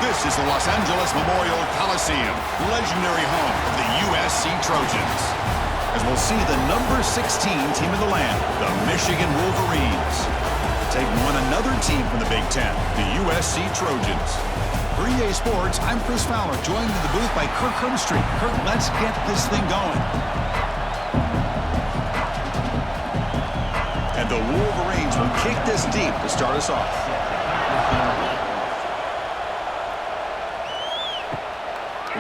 This is the Los Angeles Memorial Coliseum, legendary home of the USC Trojans. As we'll see the number 16 team in the land, the Michigan Wolverines, taking on another team from the Big Ten, the USC Trojans. For EA Sports, I'm Chris Fowler, joined in the booth by Kirk Herbstreit. Kirk, let's get this thing going. And the Wolverines will kick this deep to start us off.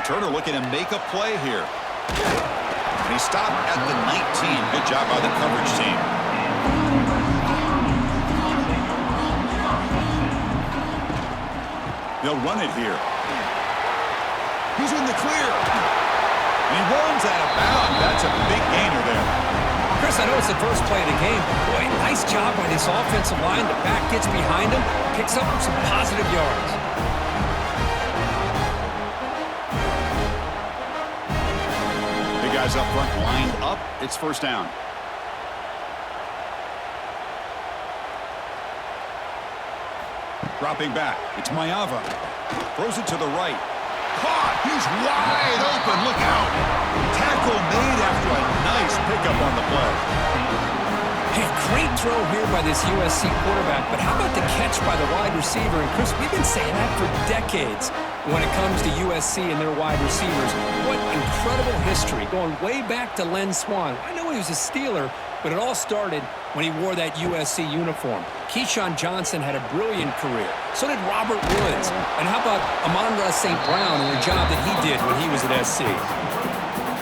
Turner looking to make a play here. And he stopped at the 19. Good job by the coverage team. They'll run it here. He's in the clear. And he runs out of bounds. That's a big gainer there. Chris, I know it's the first play of the game. Boy, nice job by this offensive line. The back gets behind him, picks up some positive yards. Guys up front lined up. It's first down. Dropping back. It's Mayava. Throws it to the right. Caught. He's wide open. Look out. Tackle made after a nice pickup on the play. Hey, great throw here by this USC quarterback, but how about the catch by the wide receiver? And Chris, we've been saying that for decades when it comes to USC and their wide receivers. What incredible history, going way back to Len Swan. I know he was a Steeler, but it all started when he wore that USC uniform. Keyshawn Johnson had a brilliant career. So did Robert Woods. And how about Amon-Ra St. Brown and the job that he did when he was at SC?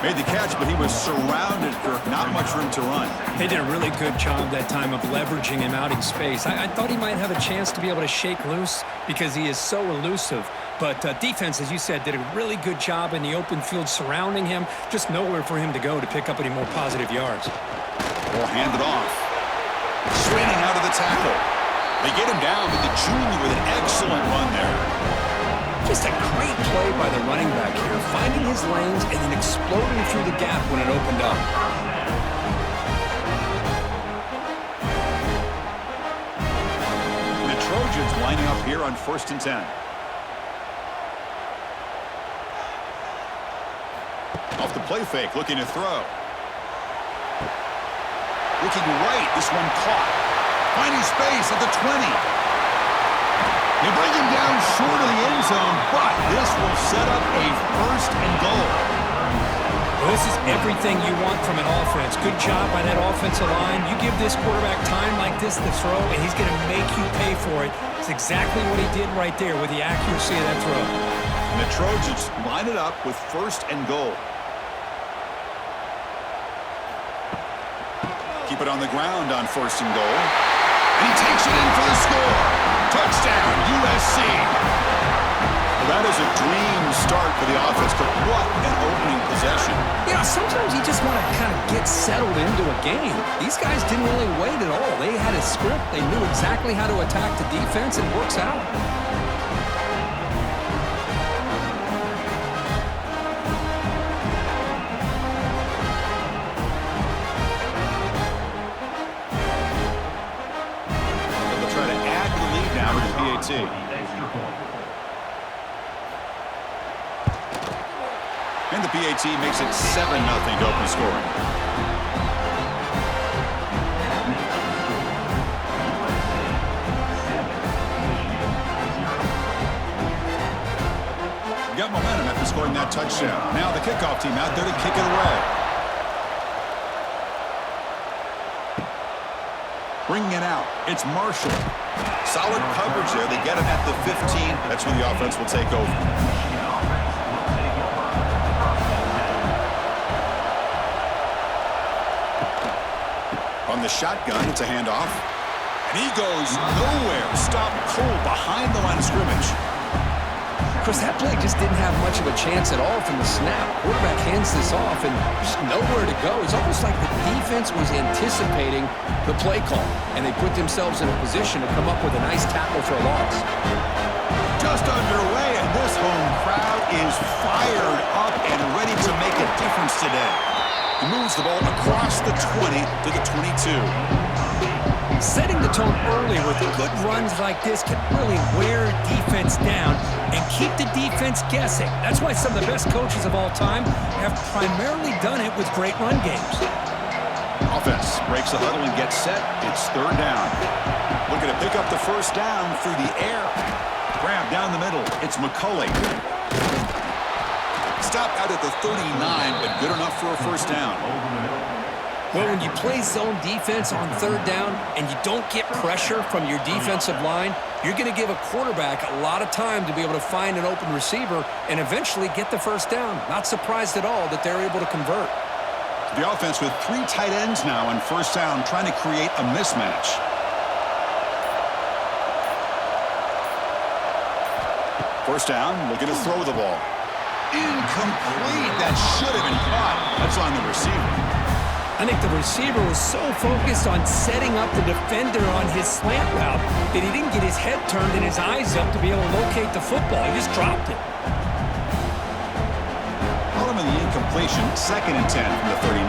Made the catch, but he was surrounded, Kirk. Not much room to run. They did a really good job that time of leveraging him out in space. I thought he might have a chance to be able to shake loose because he is so elusive. But defense, as you said, did a really good job in the open field surrounding him. Just nowhere for him to go to pick up any more positive yards. Ball handed off. Swinging out of the tackle. They get him down, but the junior with an excellent run there. Just a great play by the running back here, finding his lanes and then exploding through the gap when it opened up. The Trojans lining up here on 1st and 10. Off the play fake, looking to throw. Looking right, this one caught. Finding space at the 20. They bring him down short of the end zone, but this will set up a 1st and goal. Well, this is everything you want from an offense. Good job by that offensive line. You give this quarterback time like this to throw, and he's going to make you pay for it. It's exactly what he did right there with the accuracy of that throw. And the Trojans line it up with 1st and goal. Keep it on the ground on 1st and goal. And he takes it in for the score. Touchdown, USC. Well, that is a dream start for the offense, but what an opening possession. You know, sometimes you just want to kind of get settled into a game. These guys didn't really wait at all. They had a script. They knew exactly how to attack the defense, and it works out. And the PAT makes it 7-0 to open scoring. Got momentum after scoring that touchdown. Now the kickoff team out there to kick it away. Bringing it out, it's Marshall. Solid coverage there. They get him at the 15. That's when the offense will take over. On the shotgun, it's a handoff. And he goes nowhere. Stopped cold behind the line of scrimmage. Chris, that play just didn't have much of a chance at all from the snap. Quarterback hands this off and just nowhere to go. It's almost like the defense was anticipating the play call, and they put themselves in a position to come up with a nice tackle for a loss. Just underway, and this home crowd is fired up and ready to make a difference today. He moves the ball across the 20 to the 22. Setting the tone early with good runs like this can really wear defense down and keep the defense guessing. That's why some of the best coaches of all time have primarily done it with great run games. Offense breaks the huddle and gets set. It's third down. Looking to pick up the first down through the air. Grab down the middle. It's McCulley. Stopped out at the 39, but good enough for a first down. Well, when you play zone defense on third down and you don't get pressure from your defensive line, you're going to give a quarterback a lot of time to be able to find an open receiver and eventually get the first down. Not surprised at all that they're able to convert. The offense with 3 tight ends now on first down, trying to create a mismatch. First down, looking to throw the ball. Incomplete. That should have been caught. That's on the receiver. I think the receiver was so focused on setting up the defender on his slant route that he didn't get his head turned and his eyes up to be able to locate the football. He just dropped it. Ultimately, the incompletion, 2nd and 10 from the 39.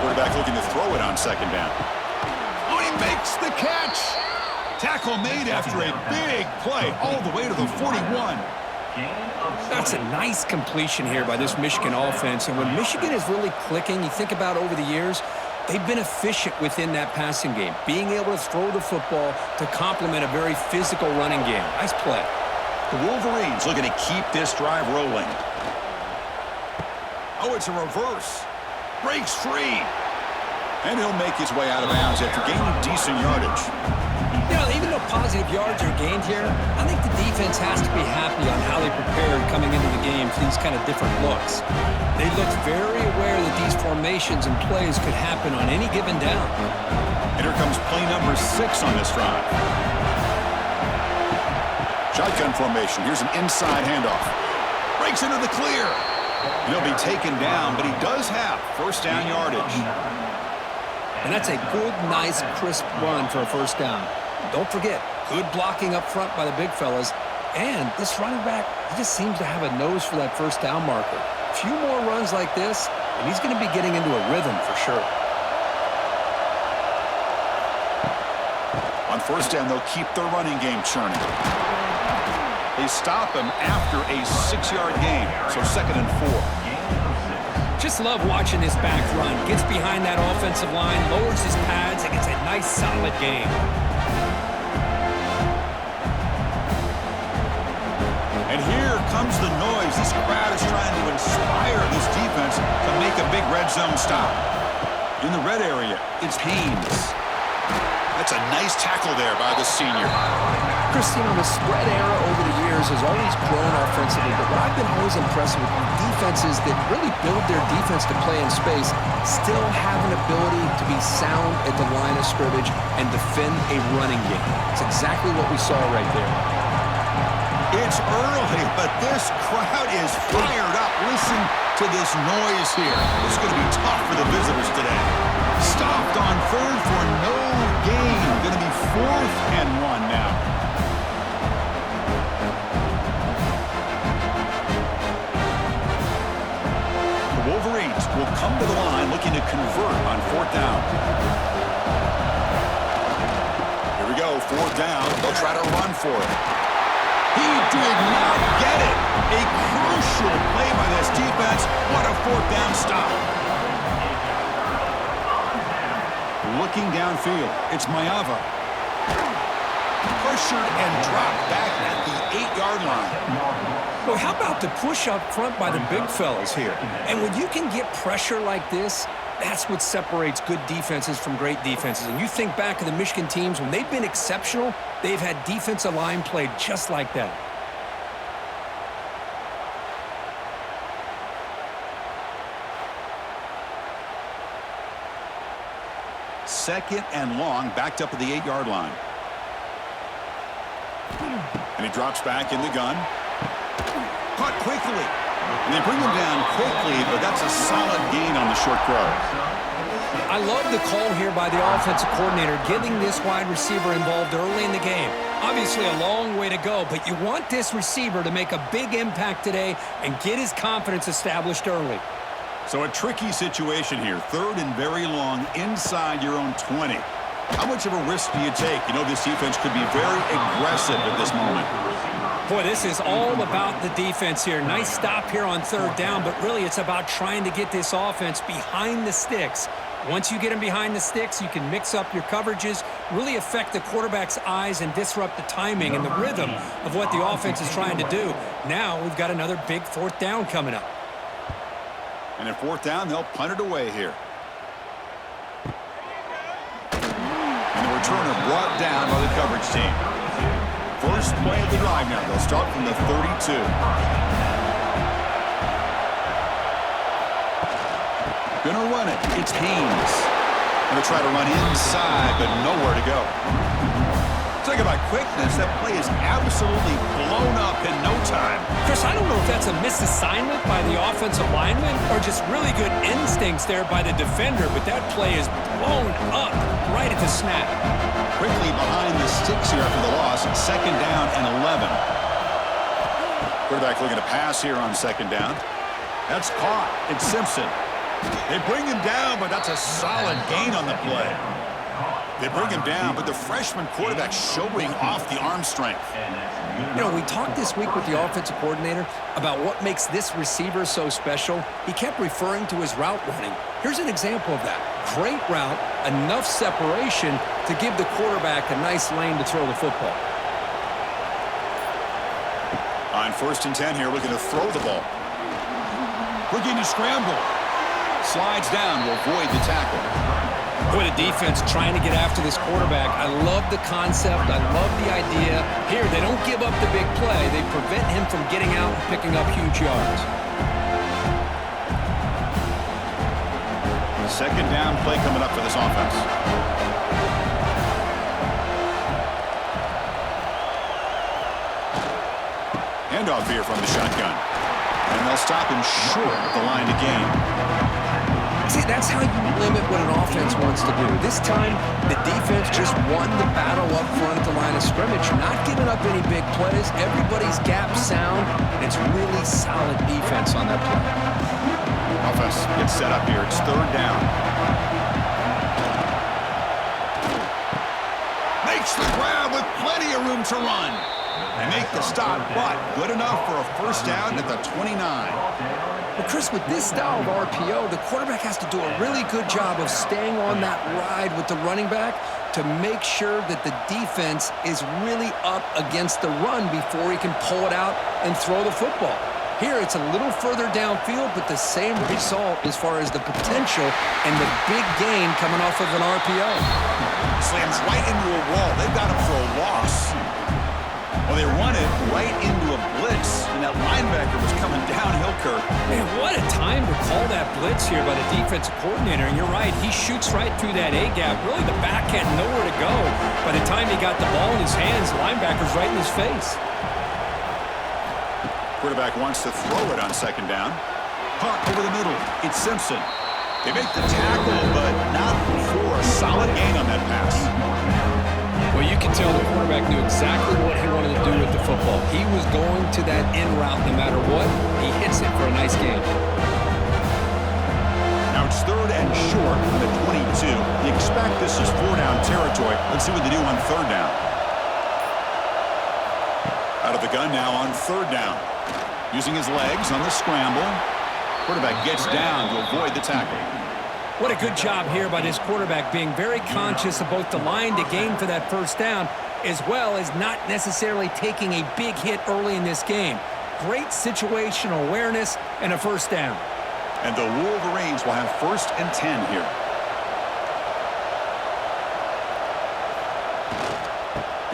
Quarterback looking to throw it on 2nd down. Oh, he makes the catch. Tackle made after a big play all the way to the 41. That's a nice completion here by this Michigan offense. And when Michigan is really clicking, you think about over the years, they've been efficient within that passing game, being able to throw the football to complement a very physical running game. Nice play. The Wolverines looking to keep this drive rolling. Oh, it's a reverse. Breaks free. And he'll make his way out of bounds after gaining decent yardage. You know, even though positive yards are gained here, I think the defense has to be happy on how they prepared coming into the game for these kind of different looks. They looked very aware that these formations and plays could happen on any given down. And here comes play number 6 on this drive. Shotgun formation. Here's an inside handoff. Breaks into the clear. He'll be taken down, but he does have first down yardage. And that's a good, nice, crisp run for a first down. Don't forget, good blocking up front by the big fellas. And this running back, he just seems to have a nose for that first down marker. A few more runs like this, and he's going to be getting into a rhythm for sure. On first down, they'll keep their running game churning. They stop him after a 6-yard gain, so 2nd and 4. Just love watching this back run. Gets behind that offensive line, lowers his pads, and gets a nice, solid gain. And here comes the noise. This crowd is trying to inspire this defense to make a big red zone stop. In the red area, it's Haynes. That's a nice tackle there by the senior. Christine, the spread era over the years has always grown offensively, but what I've been always impressed with defenses that really build their defense to play in space still have an ability to be sound at the line of scrimmage and defend a running game. It's exactly what we saw right there. It's early, but this crowd is fired up. Listen to this noise here. It's going to be tough for the visitors today. Stopped on 3rd for no gain. Going to be 4th and 1 now. The Wolverines will come to the line looking to convert on 4th down. Here we go, 4th down. They'll try to run for it. He did not get it. A crucial play by this defense. What a 4th down stop. Looking downfield, it's Mayava. Pressured and dropped back at the 8-yard line. Well, how about the push up front by the big fellas here? And when you can get pressure like this, that's what separates good defenses from great defenses. And you think back to the Michigan teams, when they've been exceptional, they've had defensive line play just like that. Second and long, backed up at the 8-yard line. And he drops back in the gun. Caught quickly. And they bring him down quickly, but that's a solid gain on the short throw. I love the call here by the offensive coordinator, getting this wide receiver involved early in the game. Obviously a long way to go, but you want this receiver to make a big impact today and get his confidence established early. So a tricky situation here. 3rd and very long inside your own 20. How much of a risk do you take? You know, this defense could be very aggressive at this moment. Boy, this is all about the defense here. Nice stop here on third down, but really it's about trying to get this offense behind the sticks. Once you get them behind the sticks, you can mix up your coverages, really affect the quarterback's eyes and disrupt the timing and the rhythm of what the offense is trying to do. Now we've got another big fourth down coming up. And at fourth down, they'll punt it away here. And the returner brought down by the coverage team. First play of the drive now. They'll start from the 32. Gonna run it. It's Haynes. Gonna try to run inside, but nowhere to go. Talk about quickness. That play is absolutely blown up in no time. Chris, I don't know if that's a misassignment by the offensive lineman or just really good instincts there by the defender, but that play is blown up right at the snap. Quickly behind the sticks here after the loss. Second down and 11. Quarterback looking to pass here on second down. That's caught. It's Simpson. They bring him down, but that's a solid gain on the play. They bring him down, but the freshman quarterback showing off the arm strength. You know, we talked this week with the offensive coordinator about what makes this receiver so special. He kept referring to his route running. Here's an example of that. Great route, enough separation to give the quarterback a nice lane to throw the football. On 1st and 10 here, looking to throw the ball. Looking to scramble. Slides down to avoid the tackle. Boy, the defense trying to get after this quarterback. I love the concept. I love the idea. Here, they don't give up the big play. They prevent him from getting out and picking up huge yards. Second down play coming up for this offense. Handoff here from the shotgun. And they'll stop him short at the line to gain. See, that's how you limit what an offense wants to do. This time, the defense just won the battle up front at the line of scrimmage, not giving up any big plays. Everybody's gap sound. It's really solid defense on that play. Offense gets set up here. It's third down. Makes the grab with plenty of room to run. They make the stop, but good enough for a first down at the 29. Well, Chris, with this style of RPO, the quarterback has to do a really good job of staying on that ride with the running back to make sure that the defense is really up against the run before he can pull it out and throw the football. Here, it's a little further downfield, but the same result as far as the potential and the big gain coming off of an RPO. Slams right into a wall. They've got him for a loss. Well, they run it right into a blitz, and that linebacker was coming downhill, Kirk. Man, what a time to call that blitz here by the defensive coordinator. And you're right, he shoots right through that A-gap. Really, the back had nowhere to go. By the time he got the ball in his hands, the linebacker's right in his face. Quarterback wants to throw it on second down. Punt over the middle. It's Simpson. They make the tackle, but not for a solid gain on that pass. Well, you can tell the quarterback knew exactly what he wanted to do with the football. He was going to that in route no matter what. He hits it for a nice gain. Now it's third and short from the 22. You expect this is four-down territory. Let's see what they do on third down. Out of the gun now on third down. Using his legs on the scramble. Quarterback gets down to avoid the tackle. What a good job here by this quarterback, being very conscious of both the line to gain for that first down, as well as not necessarily taking a big hit early in this game. Great situational awareness and a first down. And the Wolverines will have 1st and 10 here.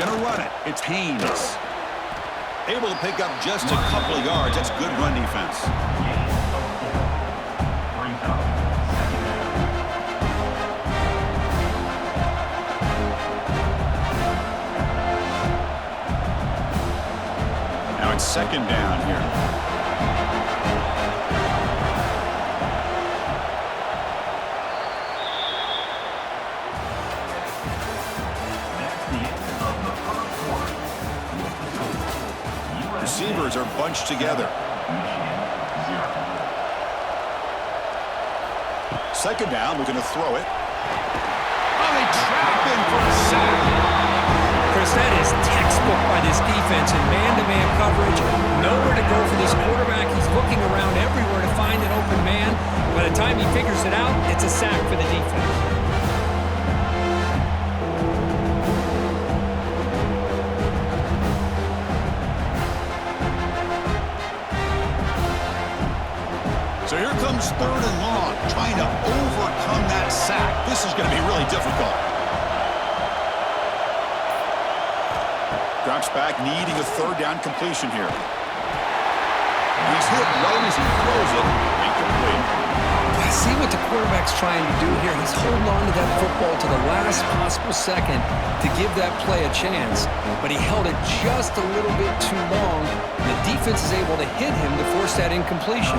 Gonna run it. It's Haynes. Able to pick up just a couple of yards. That's good run defense. Now it's second down here. Receivers are bunched together. Second down, we're going to throw it. Oh, they trap him sack. Chris, that is textbook by this defense in man-to-man coverage. Nowhere to go for this quarterback. He's looking around everywhere to find an open man. By the time he figures it out, it's a sack for the defense. So here comes 3rd and long, trying to overcome that sack. This is going to be really difficult. Drops back, needing a 3rd down completion here. He's hit right as he throws it. Incomplete. I see what the quarterback's trying to do here. He's holding on to that football to the last possible second to give that play a chance. But he held it just a little bit too long. The defense is able to hit him to force that incompletion.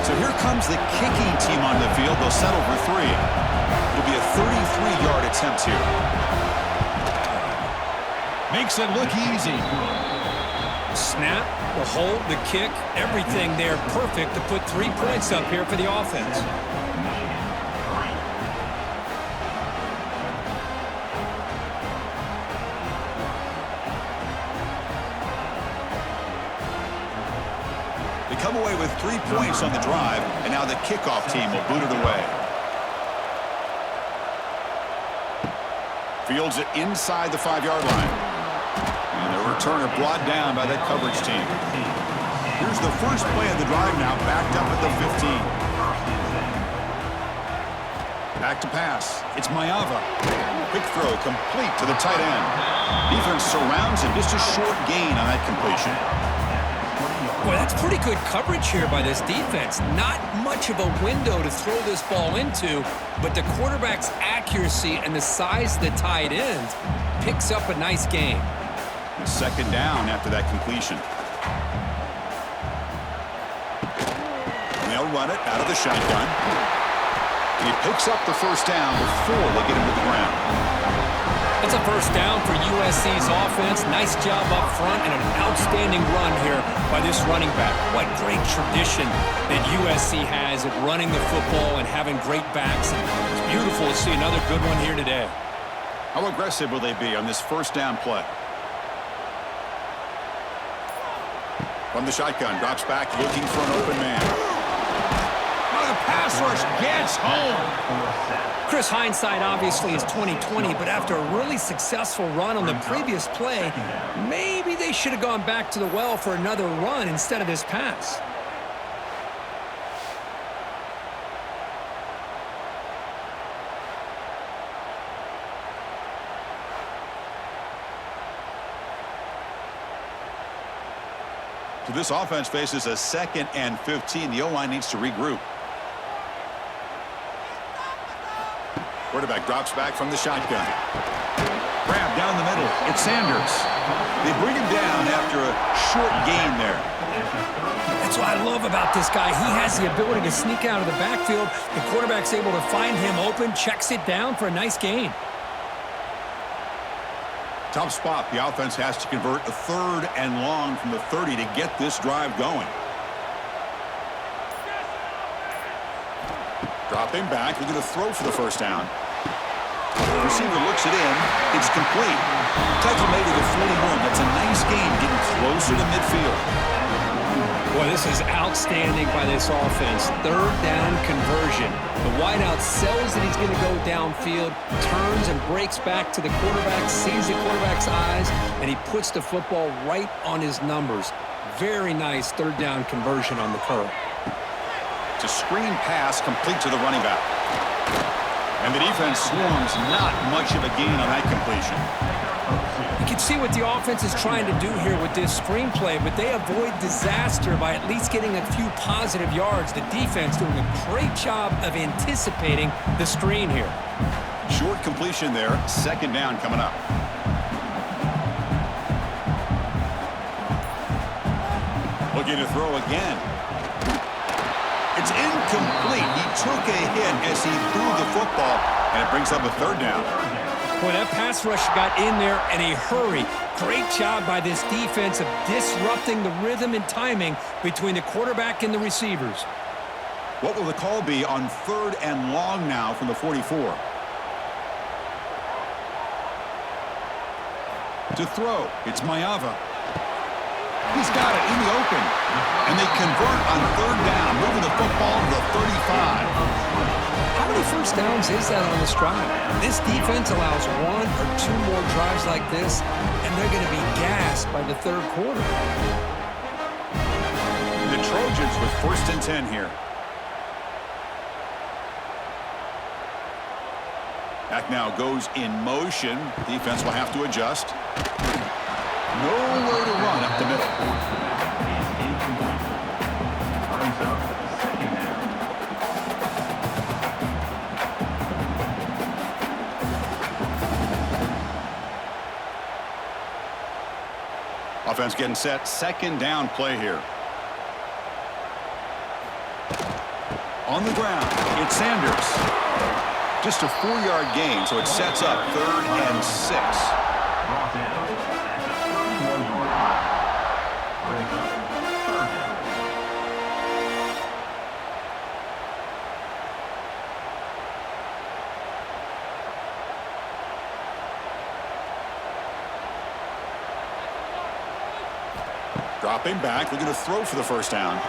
So here comes the kicking team on the field. They'll settle for 3. It'll be a 33-yard attempt here. Makes it look easy. Snap, the hold, the kick, everything there perfect to put 3 points up here for the offense. They come away with 3 points on the drive, and now the kickoff team will boot it away. Fields it inside the 5-yard line. And the returner brought down by that coverage team. Here's the first play of the drive now, backed up at the 15. Back to pass. It's Mayava. Quick throw complete to the tight end. Defense surrounds him. Just a short gain on that completion. Boy, that's pretty good coverage here by this defense. Not much of a window to throw this ball into, but the quarterback's accuracy and the size of the tight end picks up a nice gain. 2nd down after that completion. And they'll run it out of the shotgun. And he picks up the 1st down before they get him to the ground. It's a 1st down for USC's offense. Nice job up front and an outstanding run here by this running back. What great tradition that USC has at running the football and having great backs. And it's beautiful to see another good one here today. How aggressive will they be on this 1st down play? From the shotgun, drops back, looking for an open man. Oh, the pass rush gets home. Chris, hindsight obviously is 20/20, but after a really successful run on the previous play, maybe they should have gone back to the well for another run instead of this pass. So this offense faces a 2nd and 15. The O-line needs to regroup. Quarterback drops back from the shotgun. Grab down the middle. It's Sanders. They bring him down after a short gain there. That's what I love about this guy. He has the ability to sneak out of the backfield. The quarterback's able to find him open, checks it down for a nice gain. Tough spot. The offense has to convert a 3rd and long from the 30 to get this drive going. Dropping back. They're going to throw for the 1st down. The receiver looks it in. It's complete. Tackle made to the 41. That's a nice gain, getting closer to midfield. Boy, this is outstanding by this offense. 3rd down conversion. The wideout sells that he's going to go downfield, turns and breaks back to the quarterback, sees the quarterback's eyes, and he puts the football right on his numbers. Very nice 3rd down conversion on the curve. It's a screen pass complete to the running back. And the defense swarms, not much of a gain on that completion. You can see what the offense is trying to do here with this screenplay, but they avoid disaster by at least getting a few positive yards. The defense doing a great job of anticipating the screen here. Short completion there. 2nd down coming up. Looking to throw again. It's incomplete. He took a hit as he threw the football, and it brings up a 3rd down. Boy, that pass rush got in there in a hurry. Great job by this defense of disrupting the rhythm and timing between the quarterback and the receivers. What will the call be on 3rd and long now from the 44? To throw, it's Maeva. He's got it in the open. And they convert on third down, moving the football to the 35. How many first downs is that on this drive? This defense allows one or two more drives like this, and they're going to be gassed by the third quarter. The Trojans with 1st and 10 here. Back now goes in motion. Defense will have to adjust. Nowhere to run up the middle. Offense getting set. 2nd down play here. On the ground, it's Sanders. Just a 4-yard gain, so it sets up 3rd and 6. Dropping back, looking to throw for the 1st down.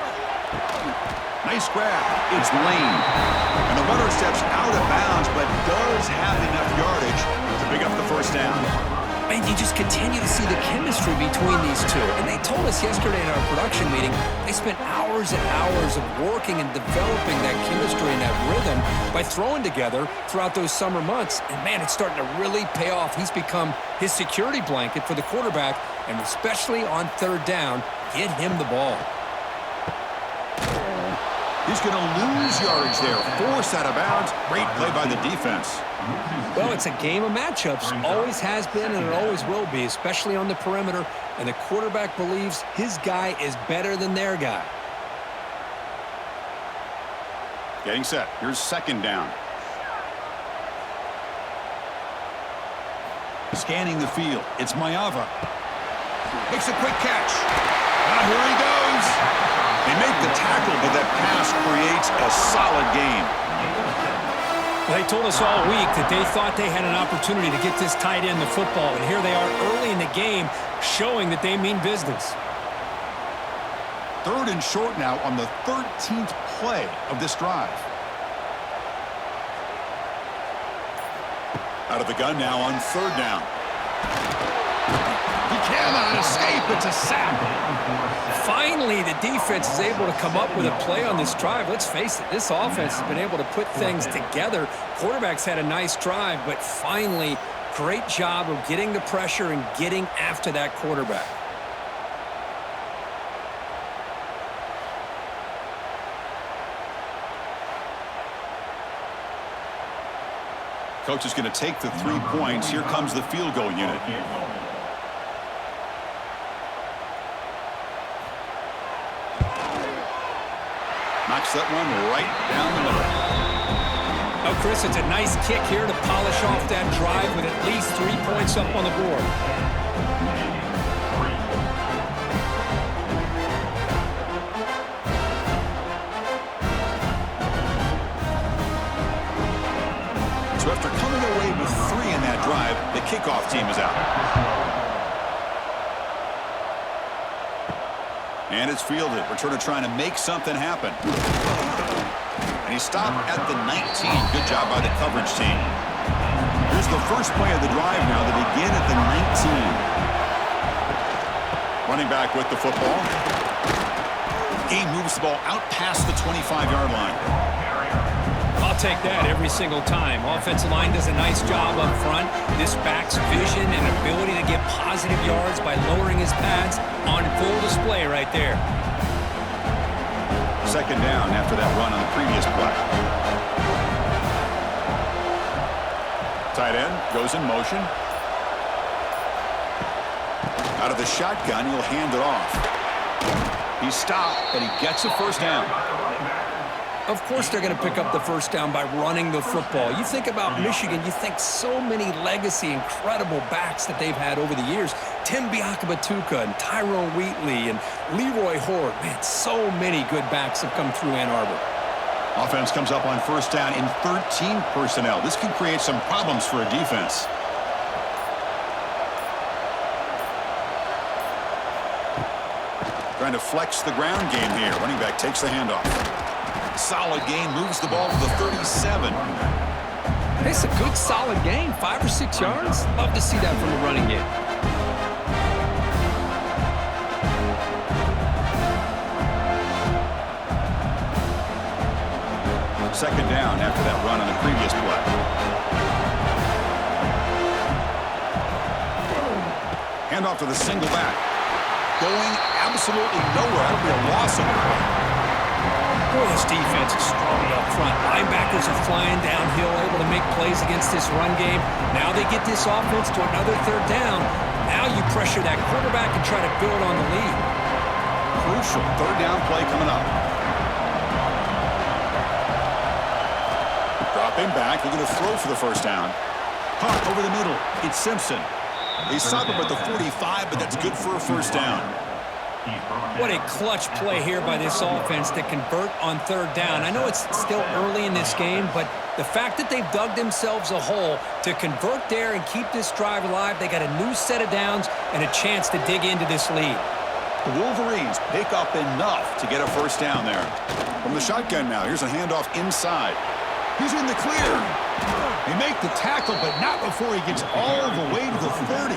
Nice grab. It's Lane. And the runner steps out of bounds, but does have enough yardage to pick up the 1st down. Man, you just continue to see the chemistry between these two. And they told us yesterday in our production meeting, they spent hours and hours of working and developing that chemistry and that rhythm by throwing together throughout those summer months. And, man, it's starting to really pay off. He's become his security blanket for the quarterback, and especially on 3rd down, get him the ball. He's going to lose yardage there. Forced out of bounds. Great play by the defense. Well, it's a game of matchups. Always has been and it always will be, especially on the perimeter. And the quarterback believes his guy is better than their guy. Getting set. Here's 2nd down. Scanning the field. It's Maeva. Makes a quick catch. Now here he goes. They make the tackle, but that pass creates a solid game. They told us all week that they thought they had an opportunity to get this tight end the football, and here they are early in the game showing that they mean business. 3rd and short now on the 13th play of this drive. Out of the gun now on 3rd down. He cannot escape. It's a sack. Finally, the defense is able to come up with a play on this drive. Let's face it, this offense has been able to put things together. Quarterback's had a nice drive, but finally, great job of getting the pressure and getting after that quarterback. Coach is going to take the 3 points. Here comes the field goal unit. Knocks that one right down the middle. Oh, Chris, it's a nice kick here to polish off that drive with at least 3 points up on the board. So after coming away with 3 in that drive, the kickoff team is out. And it's fielded. Returner trying to make something happen. And he stopped at the 19. Good job by the coverage team. Here's the first play of the drive now. They begin at the 19. Running back with the football. He moves the ball out past the 25-yard line. I'll take that every single time. Offensive line does a nice job up front. This back's vision and ability to get positive yards by lowering his pads on full display right there. 2nd down after that run on the previous play. Tight end goes in motion. Out of the shotgun, he'll hand it off. He's stopped, but he gets a 1st down. Of course they're going to pick up the 1st down by running the football. You think about Michigan, you think so many legacy, incredible backs that they've had over the years. Tim Biakabatuka and Tyrone Wheatley and Leroy Horde. Man, so many good backs have come through Ann Arbor. Offense comes up on 1st down in 13 personnel. This can create some problems for a defense. Trying to flex the ground game here. Running back takes the handoff. Solid gain, moves the ball to the 37. It's a good, solid gain, 5 or 6 yards. Love to see that from the running game. Second down after that run on the previous play. Handoff to the single back. Going absolutely nowhere. That'll be a loss of the play. Boy, this defense is strong up front. Linebackers are flying downhill, able to make plays against this run game. Now they get this offense to another third down. Now you pressure that quarterback and try to build on the lead. Crucial third down play coming up. Dropping back, looking to throw for the first down. Caught over the middle. It's Simpson. They stop him at the 45, but that's good for a first down. What a clutch play here by this offense to convert on third down. I know it's still early in this game, but the fact that they've dug themselves a hole to convert there and keep this drive alive, they got a new set of downs and a chance to dig into this lead. The Wolverines pick up enough to get a first down there. From the shotgun now, here's a handoff inside. He's in the clear. They make the tackle, but not before he gets all the way to the 30.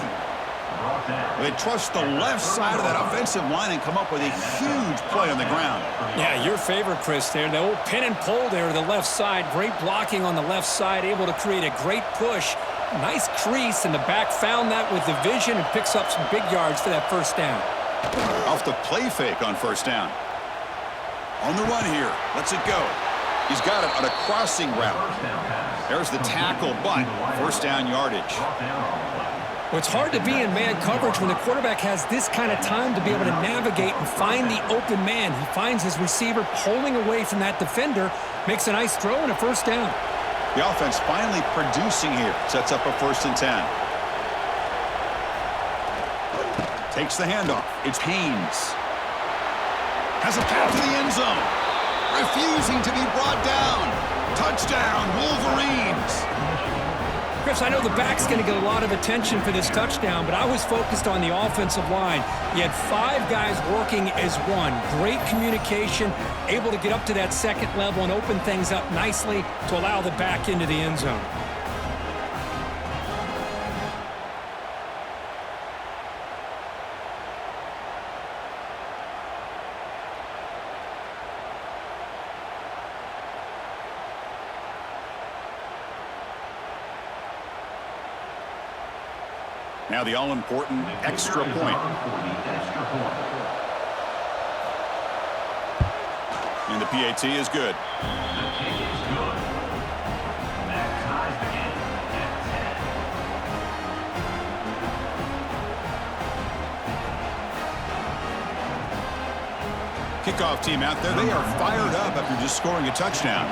They trust the left side of that offensive line and come up with a huge play on the ground. Yeah, your favorite, Chris, there. The old pin and pull there to the left side. Great blocking on the left side, able to create a great push. Nice crease, and the back found that with the vision and picks up some big yards for that first down. Off the play fake on first down. On the run here. Lets it go. He's got it on a crossing route. There's the tackle, but first down yardage. Well, it's hard to be in man coverage when the quarterback has this kind of time to be able to navigate and find the open man. He finds his receiver pulling away from that defender, makes a nice throw and a first down. The offense finally producing here. Sets up a 1st and 10. Takes the handoff. It's Haynes. Has a path to the end zone. Refusing to be brought down. Touchdown, Wolverines. Chris, I know the back's going to get a lot of attention for this touchdown, but I was focused on the offensive line. You had 5 guys working as one. Great communication, able to get up to that second level and open things up nicely to allow the back into the end zone. Now the all-important extra point. And the PAT is good. Kickoff team out there. They are fired up after just scoring a touchdown.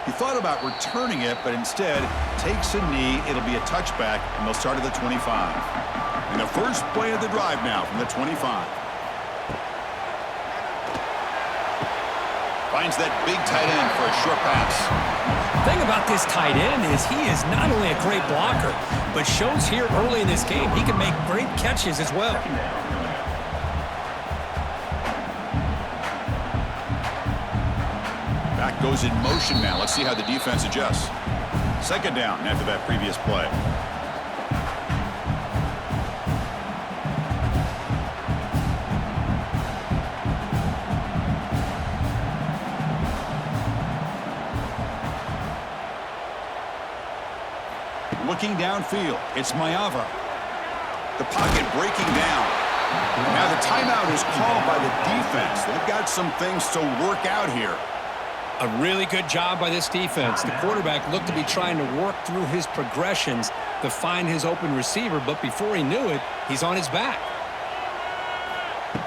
He thought about returning it, but instead takes a knee. It'll be a touchback, and they'll start at the 25. And the first play of the drive now from the 25. Finds that big tight end for a short pass. The thing about this tight end is he is not only a great blocker, but shows here early in this game he can make great catches as well. Back goes in motion now. Let's see how the defense adjusts. Second down after that previous play. Looking downfield, it's Mayava. The pocket breaking down. Now the timeout is called by the defense. They've got some things to work out here. A really good job by this defense. The quarterback looked to be trying to work through his progressions to find his open receiver, but before he knew it, he's on his back.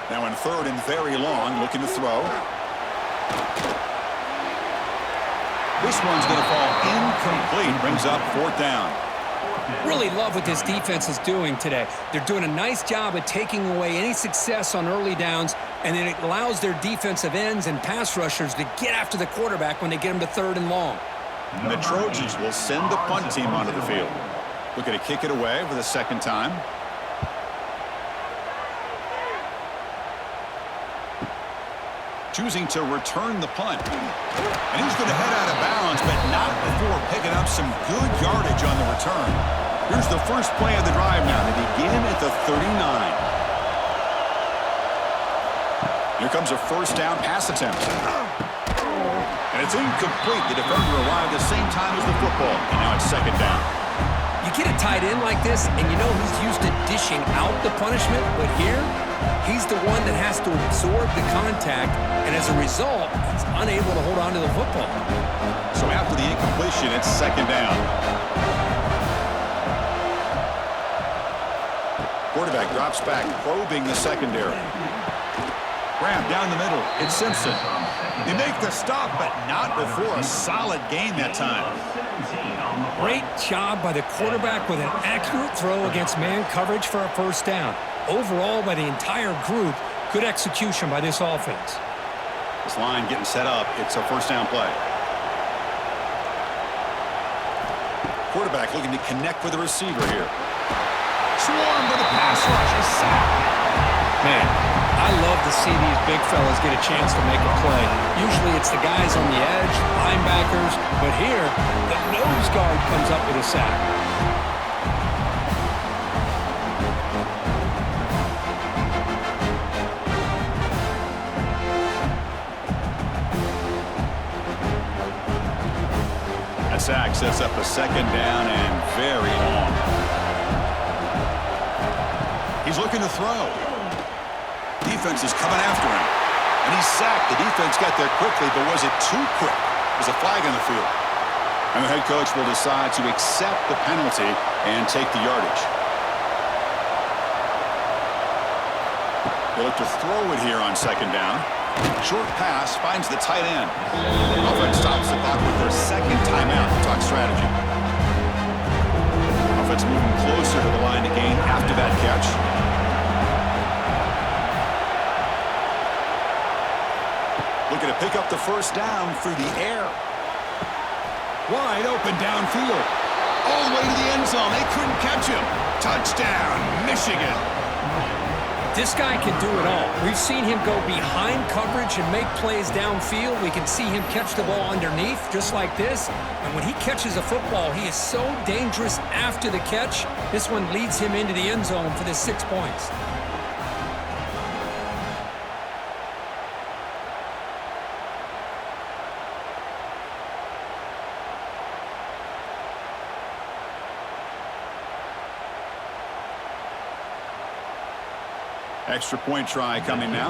Now in third and very long, looking to throw. This one's going to fall incomplete. Brings up 4th down. Really love what this defense is doing today. They're doing a nice job of taking away any success on early downs, and then it allows their defensive ends and pass rushers to get after the quarterback when they get him to 3rd and long. And the Trojans will send the punt team onto the field. Looking to kick it away for the second time. Choosing to return the punt. And he's going to head out of bounds, but not before picking up some good yardage on the return. Here's the first play of the drive now to begin at the 39. Here comes a first down pass attempt. And it's incomplete. The defender arrived at the same time as the football. And now it's second down. You get a tight end like this, and you know he's used to dishing out the punishment, but here, he's the one that has to absorb the contact, and as a result, he's unable to hold on to the football. So after the incompletion, it's second down. Quarterback drops back, probing the secondary. Grab down the middle. It's Simpson. They make the stop, but not before a solid gain that time. Great job by the quarterback with an accurate throw against man coverage for a first down. Overall, by the entire group, good execution by this offense. This line getting set up. It's a first down play. Quarterback looking to connect with the receiver here. Swarm with a pass rush. A sack. Man, I love to see these big fellas get a chance to make a play. Usually it's the guys on the edge, linebackers, but here, the nose guard comes up with a sack. That sack sets up a second down and very long. He's looking to throw. Defense is coming after him. And he's sacked. The defense got there quickly, but was it too quick? There's a flag on the field. And the head coach will decide to accept the penalty and take the yardage. They look to throw it here on second down. Short pass finds the tight end. Offense stops the clock with their second timeout to talk strategy. Offense moving closer to the line to gain after that catch. Looking to pick up the first down through the air. Wide open downfield. All the way to the end zone. They couldn't catch him. Touchdown, Michigan. This guy can do it all. We've seen him go behind coverage and make plays downfield. We can see him catch the ball underneath, just like this. And when he catches a football, he is so dangerous after the catch. This one leads him into the end zone for the 6 points. Extra point try coming now.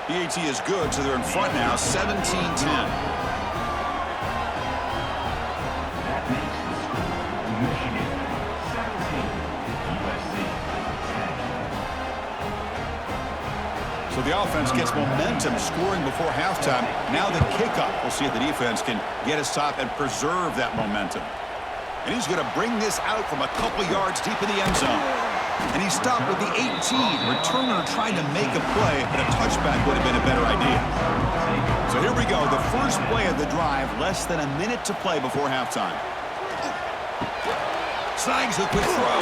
PAT is good, so they're in front now, 17-10. So the offense gets momentum scoring before halftime. Now the kickoff. We'll see if the defense can get a stop and preserve that momentum. And he's going to bring this out from a couple yards deep in the end zone. And he stopped with the 18. Returner trying to make a play, but a touchback would have been a better idea. So here we go. The first play of the drive, less than a minute to play before halftime. Snags the quick throw.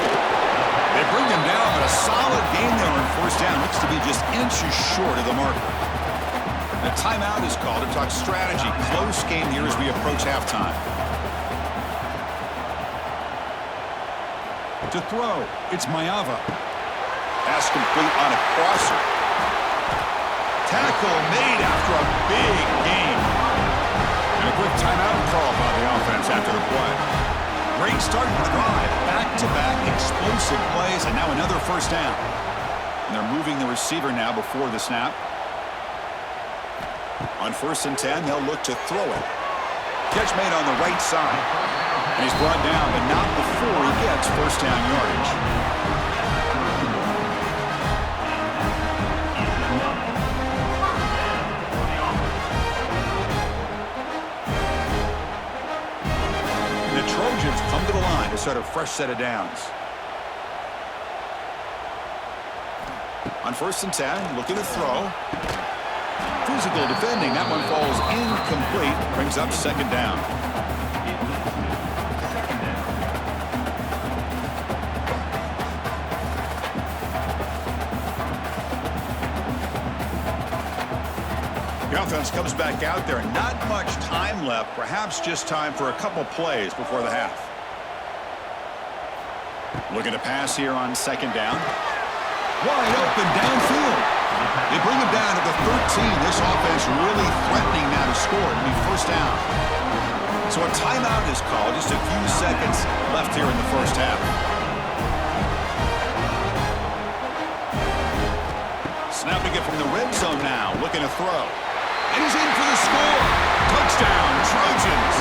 They bring him down, but a solid gain there on first down. Looks to be just inches short of the marker. A timeout is called to talk strategy. Close game here as we approach halftime. To throw, it's Mayava. Pass complete on a crosser. Tackle made after a big gain. And a quick timeout call by the offense after the play. Great start to the drive. Back-to-back explosive plays, and now another first down. And they're moving the receiver now before the snap. On 1st and 10, they'll look to throw it. Catch made on the right side. And he's brought down, but not before he gets first down yardage. And the Trojans come to the line to start a fresh set of downs. On 1st and 10, looking to throw. Threw physical defending. That one falls incomplete. Brings up second down. The offense comes back out there. Not much time left. Perhaps just time for a couple plays before the half. Looking to pass here on second down. Wide open downfield. They bring him down to the 13. This offense really threatening now to score. It'll be first down. So a timeout is called. Just a few seconds left here in the first half. Snapping it from the red zone now. Looking to throw. And he's in for the score. Touchdown, Trojans.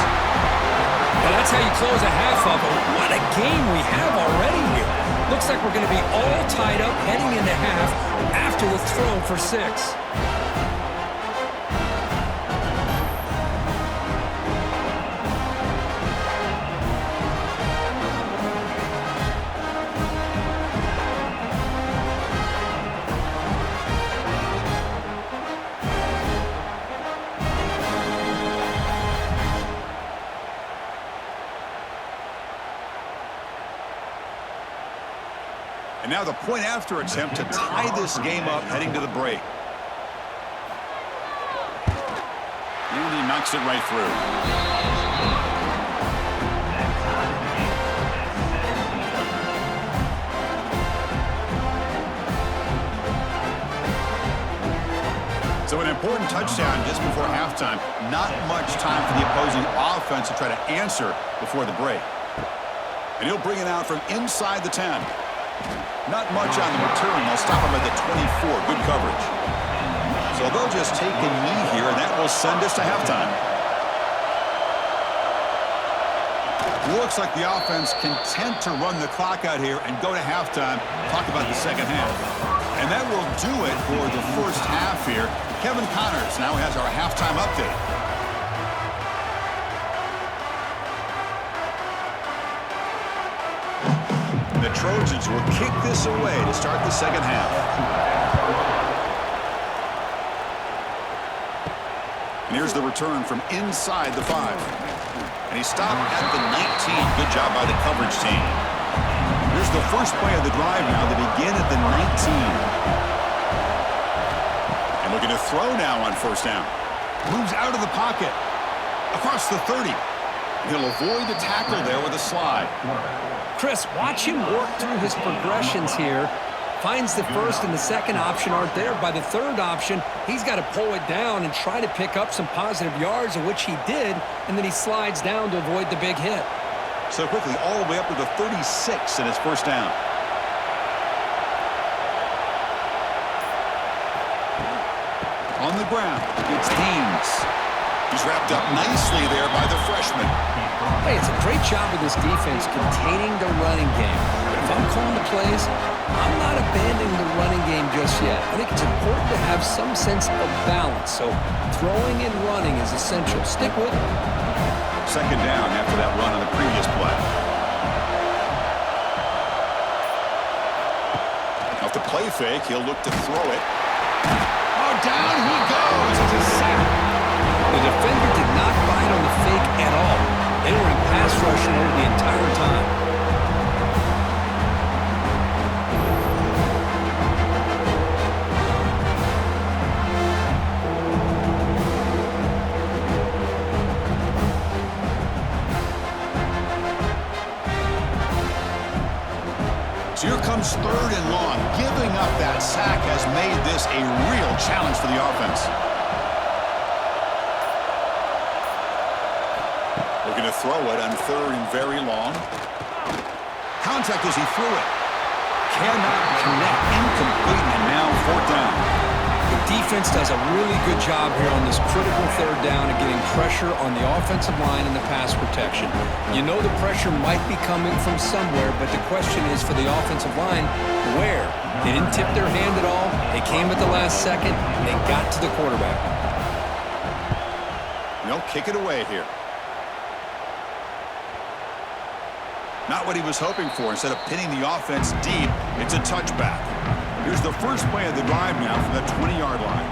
Well, that's how you close a half of it. What a game we have already here. Looks like we're going to be all tied up heading into half after the throw for 6. And now the point-after attempt to tie this game up heading to the break. And he knocks it right through. So an important touchdown just before halftime. Not much time for the opposing offense to try to answer before the break. And he'll bring it out from inside the 10. Not much on the return. They'll stop him at the 24. Good coverage. So they'll just take a knee here, and that will send us to halftime. Looks like the offense content to run the clock out here and go to halftime. Talk about the second half. And that will do it for the first half here. Kevin Connors now has our halftime update. The Trojans will kick this away to start the second half. And here's the return from inside the 5. And he stopped at the 19. Good job by the coverage team. Here's the first play of the drive now. They begin at the 19. And looking to throw now on first down. Moves out of the pocket. Across the 30. And he'll avoid the tackle there with a slide. Chris, watch him work through his progressions here. Finds the first and the second option aren't there. By the third option, he's got to pull it down and try to pick up some positive yards, of which he did, and then he slides down to avoid the big hit. So quickly, all the way up to the 36 in his first down. On the ground, it's Deans. He's wrapped up nicely there by the freshman. Hey, it's a great job of this defense containing the running game. But if I'm calling the plays, I'm not abandoning the running game just yet. I think it's important to have some sense of balance. So throwing and running is essential. Stick with it. Second down after that run on the previous play. Off the play fake, he'll look to throw it. Oh, down he goes. It's a sack. The defender did not bite on the fake at all. They were in pass rush mode the entire time. So here comes third and long. Giving up that sack has made this a real challenge for the offense. Looking to throw it on third and very long. Contact as he threw it. Cannot connect. Incomplete, and now fourth down. The defense does a really good job here on this critical third down of getting pressure on the offensive line and the pass protection. You know the pressure might be coming from somewhere, but the question is for the offensive line, where? They didn't tip their hand at all. They came at the last second, and they got to the quarterback. They'll kick it away here. Not what he was hoping for. Instead of pinning the offense deep, it's a touchback. Here's the first play of the drive now from the 20-yard line.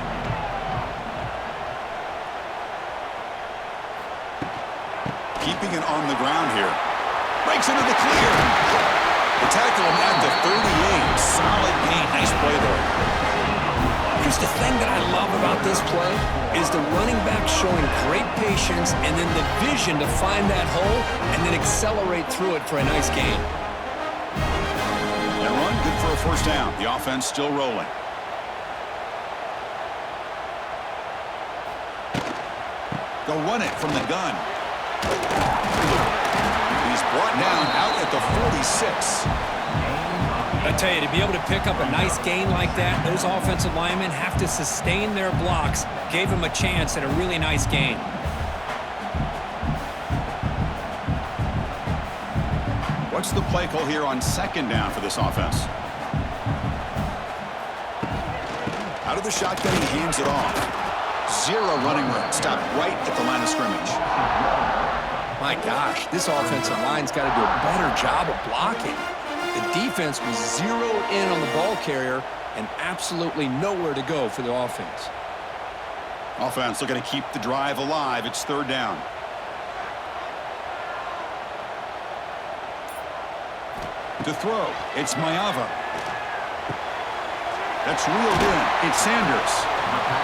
keeping it on the ground here. Breaks into the clear. The tackle him at the 38. Solid gain. Nice play there. Here's the thing that I love about this play is the running back showing great patience and then the vision to find that hole and then accelerate through it for a nice gain. That run, good for a first down. The offense still rolling. They'll run it from the gun. He's brought down out at the 46. I tell you, to be able to pick up a nice gain like that, those offensive linemen have to sustain their blocks. Gave him a chance at a really nice gain. What's the play call here on second down for this offense? Out of the shotgun, he hands it off. Zero running room. Stopped right at the line of scrimmage. My gosh, this offensive line's got to do a better job of blocking. The defense was zeroed in on the ball carrier and absolutely nowhere to go for the offense. Offense looking to keep the drive alive. It's third down. To throw, it's Maeva. That's reeled in. It's Sanders.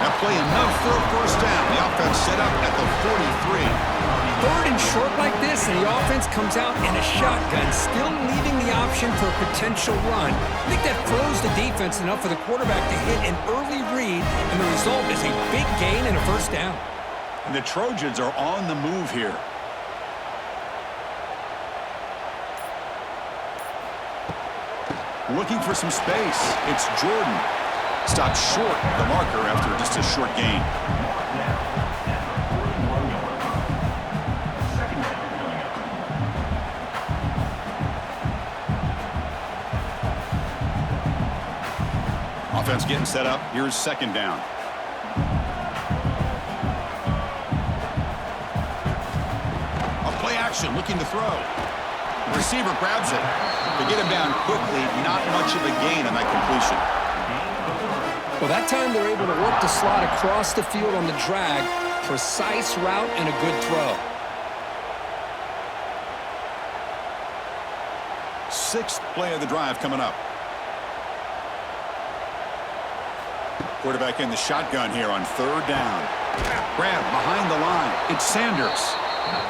That play enough for a first down. The offense set up at the 43. Third and short like this, and the offense comes out in a shotgun, still leaving the option for a potential run. I think that throws the defense enough for the quarterback to hit an early read, and the result is a big gain and a first down. And the Trojans are on the move here. Looking for some space. It's Jordan. Stopped short of the marker after just a short gain. Offense getting set up. Here's second down. A play action, looking to throw. The receiver grabs it. To get him down quickly, not much of a gain on that completion. Well, that time they're able to work the slot across the field on the drag. Precise route and a good throw. Sixth play of the drive coming up. Quarterback in the shotgun here on third down. Grab behind the line. It's Sanders.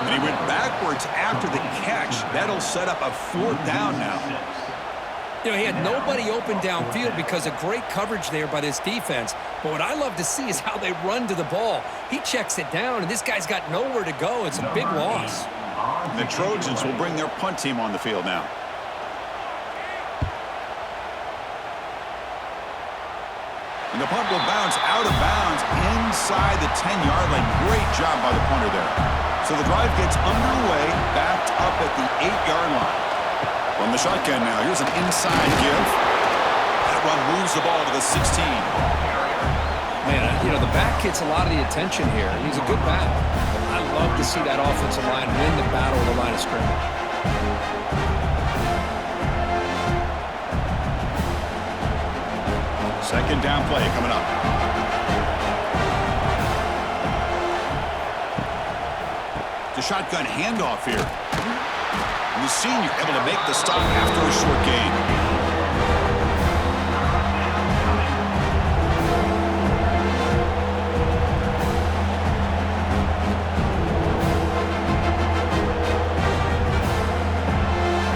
And he went backwards after the catch. That'll set up a fourth down now. You know, he had nobody open downfield because of great coverage there by this defense. But what I love to see is how they run to the ball. He checks it down, and this guy's got nowhere to go. It's a big loss. And the Trojans will bring their punt team on the field now. And the punt will bounce out of bounds inside the 10-yard line. Great job by the punter there. So the drive gets underway, backed up at the 8-yard line. From the shotgun now, here's an inside give. That run moves the ball to the 16. Man, you know, the back gets a lot of the attention here. He's a good back. I love to see that offensive line win the battle of the line of scrimmage. Second down play coming up. The shotgun handoff here. And the senior able to make the stop after a short gain.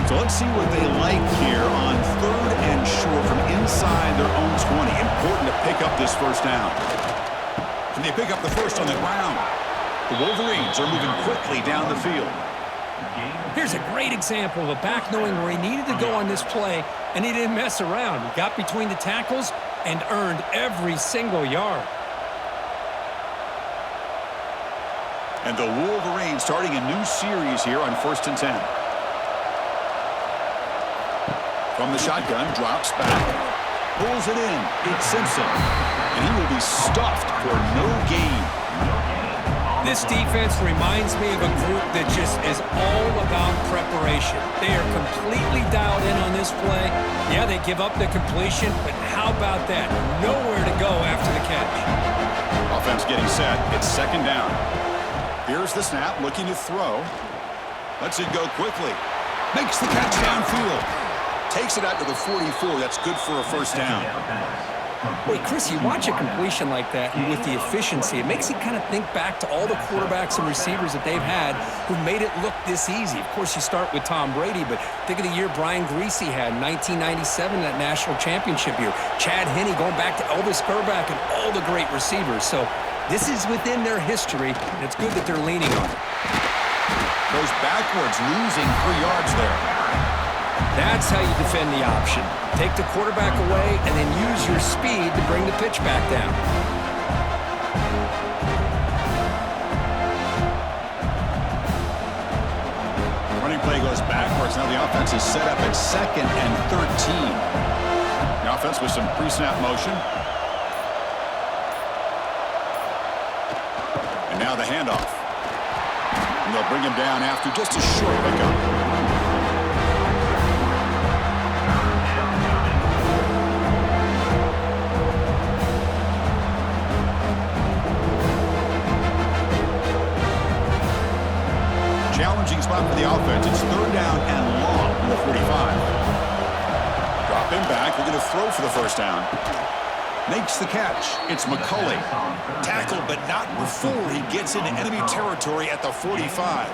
So let's see what they like here on third and short from inside their own 20. Important to pick up this first down. Can they pick up the first on the ground? The Wolverines are moving quickly down the field. Here's a great example of a back knowing where he needed to go on this play, and he didn't mess around. He got between the tackles and earned every single yard. And the Wolverines starting a new series here on 1st and 10. From the shotgun, drops back, pulls it in. It's Simpson, and he will be stuffed for no gain. This defense reminds me of a group that just is all about preparation. They are completely dialed in on this play. Yeah, they give up the completion, but how about that? Nowhere to go after the catch. Offense getting set. It's second down. Here's the snap, looking to throw. Lets it go quickly. Makes the catch downfield. Takes it out to the 44. That's good for a first down. Wait, Chris, you watch a completion like that, and with the efficiency, it makes you kind of think back to all the quarterbacks and receivers that they've had who made it look this easy. Of course, you start with Tom Brady, but think of the year Brian Greasy had in 1997, that national championship year. Chad Henne going back to Elvis Grbac and all the great receivers. So this is within their history, and it's good that they're leaning on it. Goes backwards, losing 3 yards there. That's how you defend the option. Take the quarterback away and then use your speed to bring the pitch back down. Running play goes backwards. Now the offense is set up at 2nd and 13. The offense with some pre-snap motion. And now the handoff. And they'll bring him down after just a short pickup. Challenging spot for the offense. It's 3rd down and long from the 45. Drop him back. We're going to throw for the first down. Makes the catch. It's McCulley. Tackled, but not before he gets into enemy territory at the 45.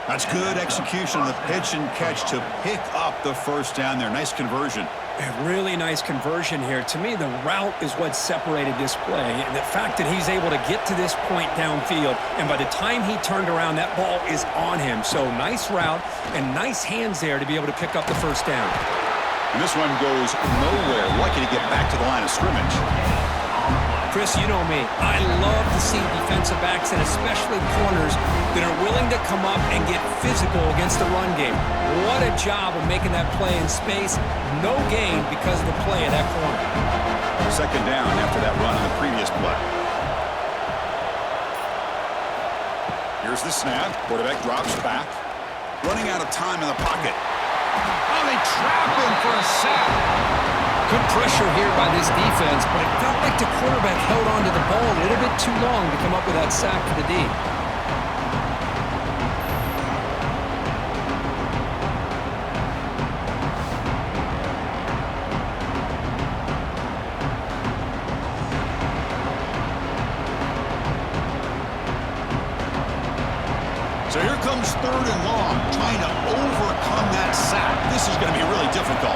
That's good execution on the pitch and catch to pick up the first down there. Nice conversion. A really nice conversion here. To me, the route is what separated this play. And the fact that he's able to get to this point downfield, and by the time he turned around, that ball is on him. So nice route and nice hands there to be able to pick up the first down. And this one goes nowhere. Lucky to get back to the line of scrimmage. Chris, you know me. I love to see defensive backs and especially corners that are willing to come up and get physical against the run game. What a job of making that play in space. No gain because of the play of that corner. 2nd down after that run on the previous play. Here's the snap. Quarterback drops back. Running out of time in the pocket. Oh, they trap him for a sack. Good pressure here by this defense, but it felt like the quarterback held on to the ball a little bit too long to come up with that sack for the D. So here comes 3rd and long, trying to overcome that sack. This is going to be really difficult.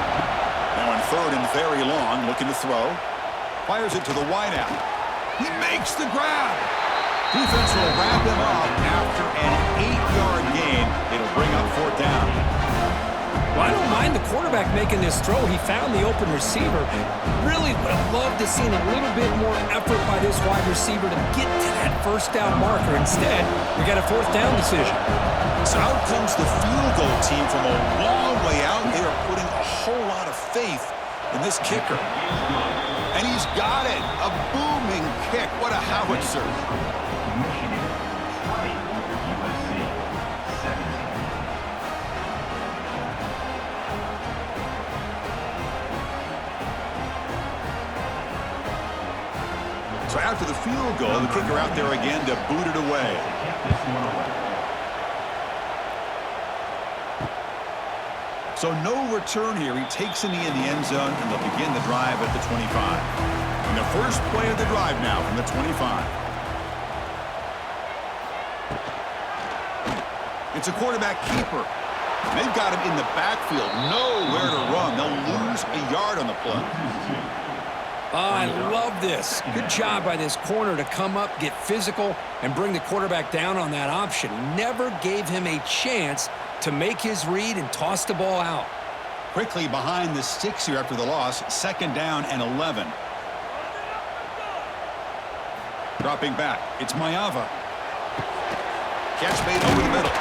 Now on 3rd and very long, looking to throw. Fires it to the wideout. He makes the grab. Defense will wrap him up after an 8-yard gain. It'll bring up 4th down. Well, I don't mind the quarterback making this throw. He found the open receiver. Really would have loved to seen a little bit more effort by this wide receiver to get to that first down marker. Instead, we got a 4th down decision. So out comes the field goal team from a long way out. They are putting a whole lot of faith in this kicker. And he's got it. A booming kick. What a howitzer. So after the field goal, the kicker out there again to boot it away. So no return here. He takes a knee in the end zone, and they'll begin the drive at the 25. And the first play of the drive now from the 25. It's a quarterback keeper. They've got him in the backfield. Nowhere to run. They'll lose a yard on the play. I love this. Good job by this corner to come up, get physical, and bring the quarterback down on that option. Never gave him a chance to make his read and toss the ball out. Quickly behind the sticks here after the loss. 2nd down and 11. Dropping back. It's Maeva. Catch made over the middle.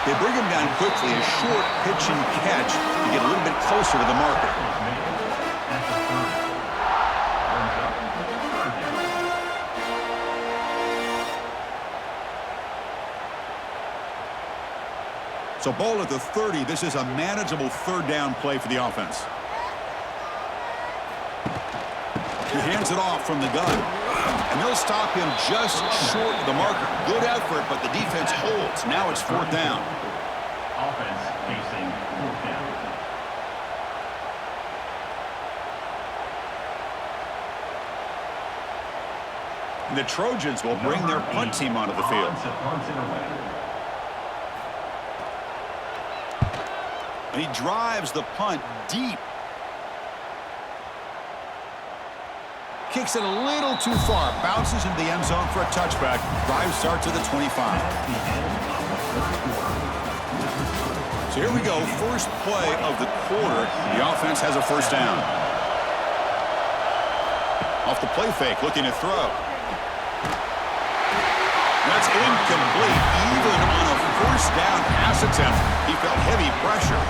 They bring him down quickly. A short pitch and catch to get a little bit closer to the marker. So ball at the 30. This is a manageable 3rd down play for the offense. He hands it off from the gun. And they'll stop him just short of the marker. Good effort, but the defense holds. Now it's 4th down. Offense facing 4th down. And the Trojans will bring their punt team onto the field. And he drives the punt deep. Kicks it a little too far. Bounces into the end zone for a touchback. Drive starts at the 25. So here we go. First play of the quarter. The offense has a 1st down. Off the play fake, looking to throw. That's incomplete. Even on a 1st down pass attempt, he felt heavy pressure.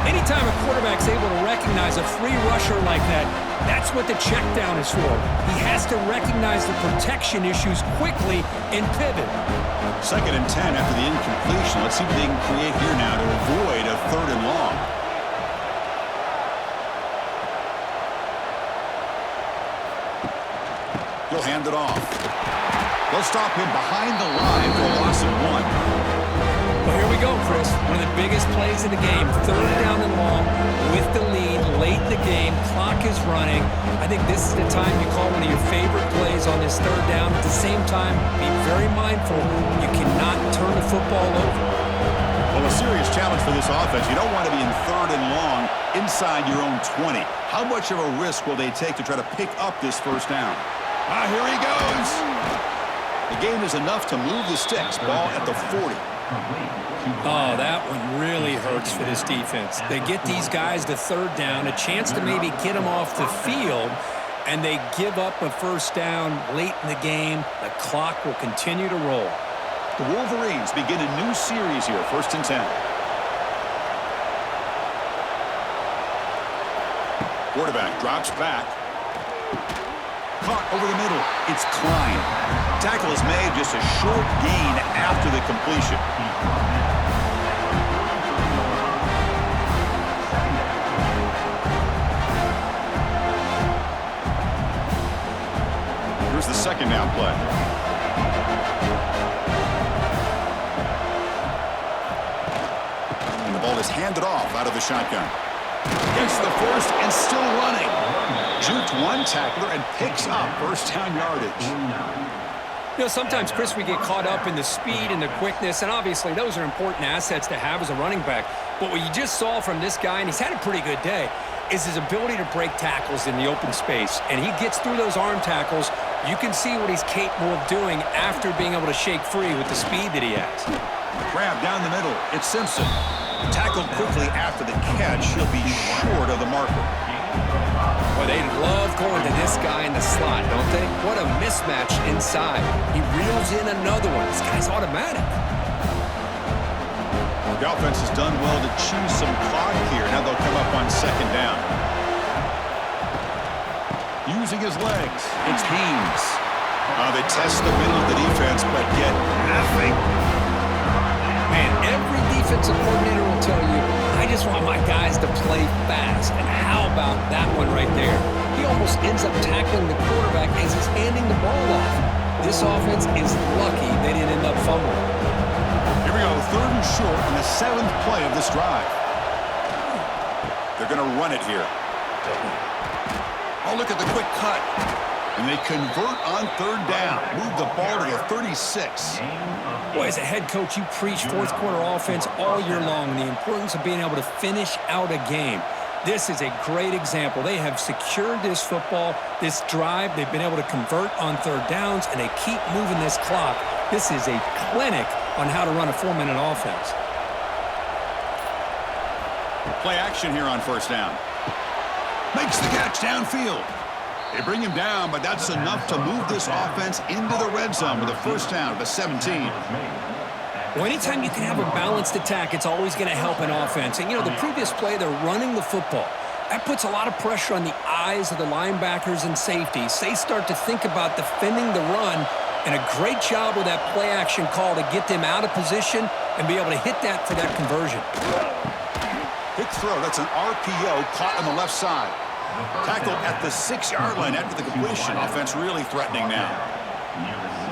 Anytime a quarterback's able to recognize a free rusher like that, that's what the check down is for. He has to recognize the protection issues quickly and pivot. 2nd and 10 after the incompletion. Let's see what they can create here now to avoid a 3rd and long. He'll hand it off. They'll stop him behind the line for a loss of 1. Well, here we go, Chris. One of the biggest plays of the game. 3rd down and long with the lead late in the game. Clock is running. I think this is the time you call one of your favorite plays on this 3rd down. At the same time, be very mindful. You cannot turn the football over. Well, a serious challenge for this offense. You don't want to be in 3rd and long inside your own 20. How much of a risk will they take to try to pick up this 1st down? Here he goes. The game is enough to move the sticks. Ball at the 40. Oh, that one really hurts for this defense. They get these guys to 3rd down, a chance to maybe get them off the field, and they give up a 1st down late in the game. The clock will continue to roll. The Wolverines begin a new series here, 1st and 10. Quarterback drops back. Caught over the middle. It's Klein. Tackle is made, just a short gain after the completion. Here's the 2nd down play. And the ball is handed off out of the shotgun. Gets the 1st and still running. Juked one tackler and picks up 1st down yardage. You know, sometimes, Chris, we get caught up in the speed and the quickness, and obviously those are important assets to have as a running back. But what you just saw from this guy, and he's had a pretty good day, is his ability to break tackles in the open space. And he gets through those arm tackles. You can see what he's capable of doing after being able to shake free with the speed that he has. Grab down the middle. It's Simpson. Tackled quickly after the catch. He'll be short of the marker. Well, they love going to this guy in the slot, don't they? What a mismatch inside. He reels in another one. This guy's automatic. The offense has done well to choose some clock here. Now they'll come up on 2nd down. Using his legs, it's Haynes. They test the middle of the defense, but get nothing. Man, every defensive coordinator will tell you, I just want my guys to play fast. And how about that one right there? He almost ends up tackling the quarterback as he's handing the ball off. This offense is lucky they didn't end up fumbling. Here we go, 3rd and short on the 7th play of this drive. They're going to run it here. Oh, look at the quick cut. And they convert on 3rd down. Move the ball to the 36. Boy, as a head coach, you preach 4th quarter offense all year long, and the importance of being able to finish out a game. This is a great example. They have secured this football, this drive. They've been able to convert on 3rd downs, and they keep moving this clock. This is a clinic on how to run a 4-minute offense. Play action here on 1st down. Makes the catch downfield. They bring him down, but that's enough to move this offense into the red zone with a 1st down at the 17. Well, anytime you can have a balanced attack, it's always going to help an offense. And, you know, the previous play, they're running the football. That puts a lot of pressure on the eyes of the linebackers and safeties. They start to think about defending the run, and a great job with that play action call to get them out of position and be able to hit that for that conversion. Quick throw. That's an RPO caught on the left side. Tackled at the 6-yard line after the completion. Offense really threatening now.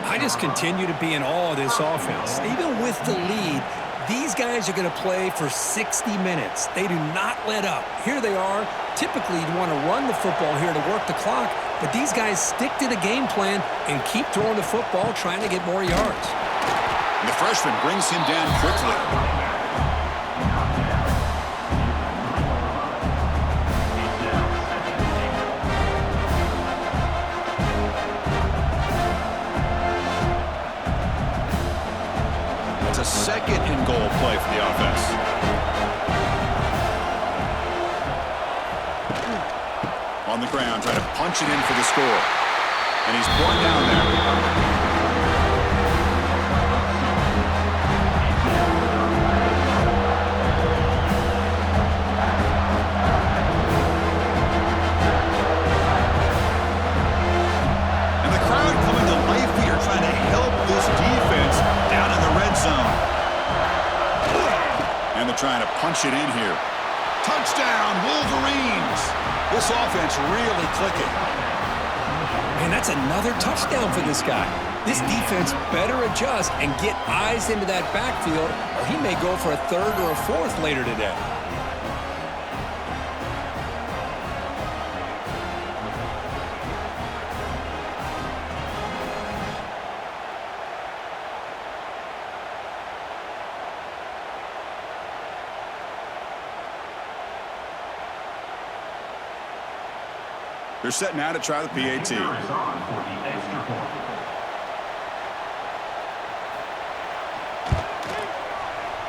I just continue to be in awe of this offense. Even with the lead, these guys are going to play for 60 minutes. They do not let up. Here they are. Typically, you'd want to run the football here to work the clock, but these guys stick to the game plan and keep throwing the football, trying to get more yards. And the freshman brings him down quickly. It's a second and goal play for the offense. On the ground, trying to punch it in for the score. And he's brought down there. Trying to punch it in here. Touchdown, Wolverines! This offense really clicking. And that's another touchdown for this guy. This defense better adjust and get eyes into that backfield, or he may go for a third or a fourth later today. They're setting out to try the PAT.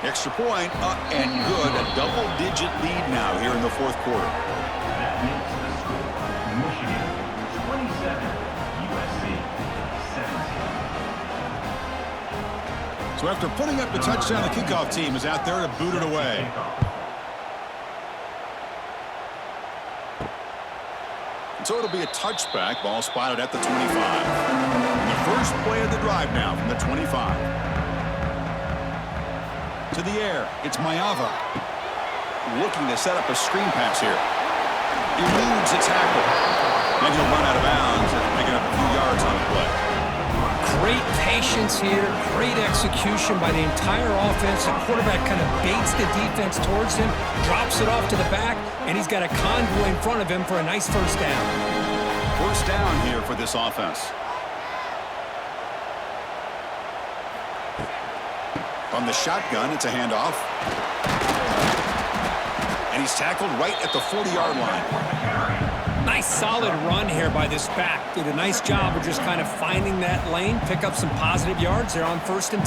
Extra point up and good. A double-digit lead now here in the fourth quarter. That makes the score Michigan 27, USC 17. So after putting up the touchdown, the kickoff team is out there to boot it away. So it'll be a touchback. Ball spotted at the 25. And the first play of the drive now from the 25. To the air. It's Mayava. Looking to set up a screen pass here. Eludes a tackle. And he'll run out of bounds, picking up a few yards on the play. Great patience here. Great execution by the entire offense. The quarterback kind of baits the defense towards him, drops it off to the back, and he's got a convoy in front of him for a nice first down. First down here for this offense. From the shotgun, it's a handoff. And he's tackled right at the 40-yard line. Nice solid run here by this back. Did a nice job of just kind of finding that lane, pick up some positive yards there on 1st and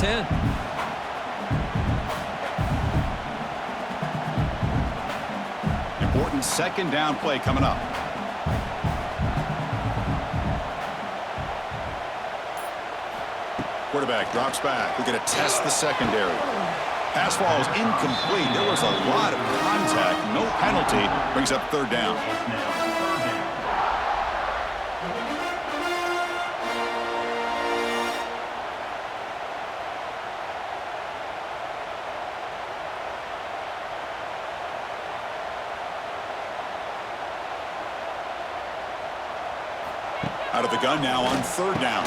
10. Important second down play coming up. Quarterback drops back. We're going to test the secondary. Pass ball is incomplete. There was a lot of contact. No penalty. Brings up third down. Out of the gun now on third down.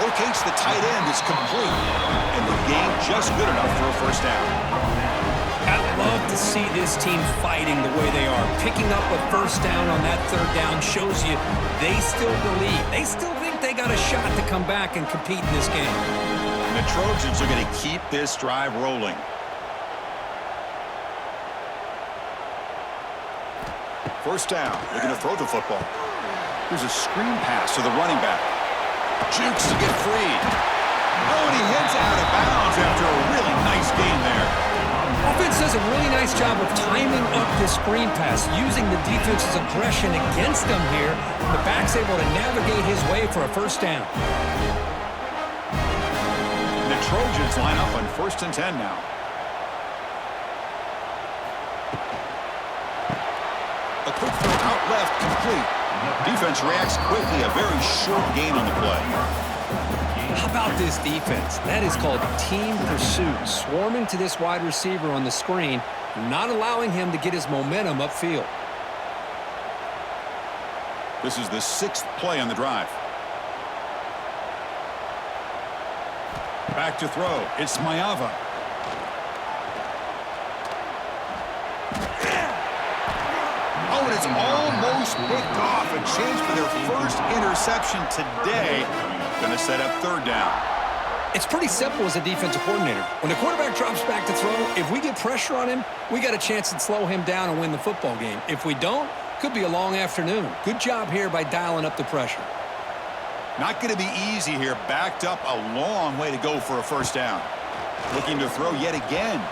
Locates the tight end. It's complete. And the game just good enough for a first down. I'd love to see this team fighting the way they are. Picking up a first down on that third down shows you they still believe. They still think they got a shot to come back and compete in this game. And the Trojans are going to keep this drive rolling. First down. They're going to throw the football. There's a screen pass to the running back. Jukes to get free. Oh, and he heads out of bounds after a really nice gain there. Offense does a really nice job of timing up this screen pass, using the defense's aggression against them here. The back's able to navigate his way for a first down. The Trojans line up on 1st and 10 now. A quick throw out left, complete. Defense reacts quickly. A very short gain on the play. How about this defense? That is called team pursuit. Swarming to this wide receiver on the screen, not allowing him to get his momentum upfield. This is the 6th play on the drive. Back to throw. It's Mayava. Oh, and it's almost picked off. A chance for their first interception today. Going to set up 3rd down. It's pretty simple as a defensive coordinator. When the quarterback drops back to throw, if we get pressure on him, we got a chance to slow him down and win the football game. If we don't, could be a long afternoon. Good job here by dialing up the pressure. Not going to be easy here. Backed up a long way to go for a 1st down. Looking to throw yet again.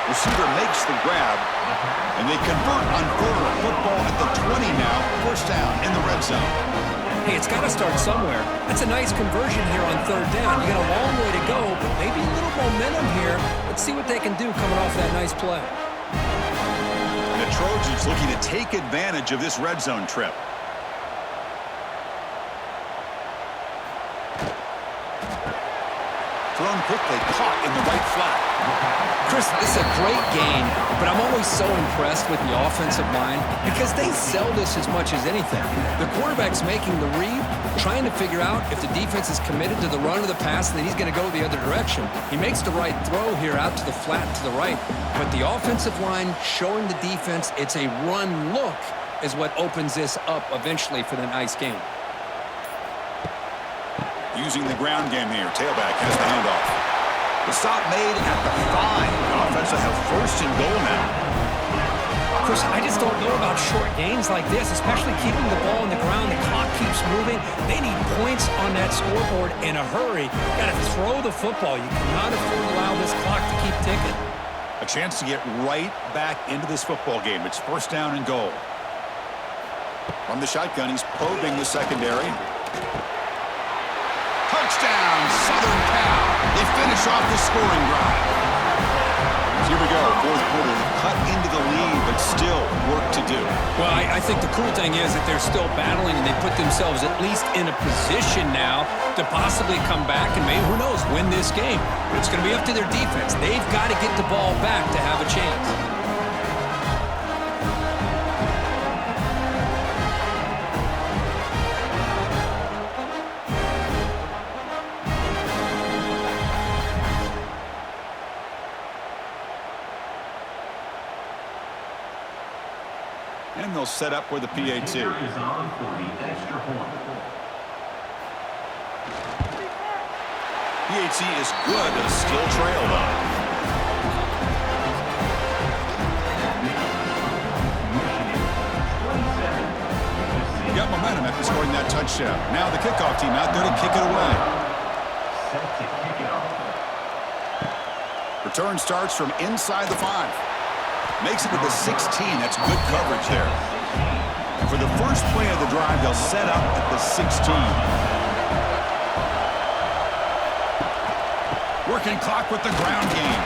Receiver makes the grab, and they convert on 3rd. Football at the 20 now. 1st down in the red zone. Hey, it's got to start somewhere. That's a nice conversion here on 3rd down. You got a long way to go, but maybe a little momentum here. Let's see what they can do coming off that nice play. The Trojans looking to take advantage of this red zone trip. Thrown quickly, caught in the right flat. Chris, this is a great game, but I'm always so impressed with the offensive line because they sell this as much as anything. The quarterback's making the read, trying to figure out if the defense is committed to the run or the pass, and then he's going to go the other direction. He makes the right throw here out to the flat to the right, but the offensive line showing the defense it's a run look is what opens this up eventually for the nice game. Using the ground game here. Tailback has the handoff. The stop made at the 5. The offense will have 1st and goal now. Chris, I just don't know about short gains like this, especially keeping the ball on the ground. The clock keeps moving. They need points on that scoreboard in a hurry. Got to throw the football. You cannot afford to allow this clock to keep ticking. A chance to get right back into this football game. It's 1st down and goal. From the shotgun, he's probing the secondary. Touchdown, Southern Cal. They finish off the scoring drive. Here we go, 4th quarter. Cut into the lead, but still work to do. Well, I think the cool thing is that they're still battling, and they put themselves at least in a position now to possibly come back and maybe, who knows, win this game. But it's going to be up to their defense. They've got to get the ball back to have a chance. And they'll set up with a PAT. Is on for the extra point. PAT is good, but still trail though. He got momentum after scoring that touchdown. Now the kickoff team out there to kick it away. Set to kick it off. Return starts from inside the 5. Makes it to the 16. That's good coverage there. For the first play of the drive, they'll set up at the 16. Working clock with the ground game.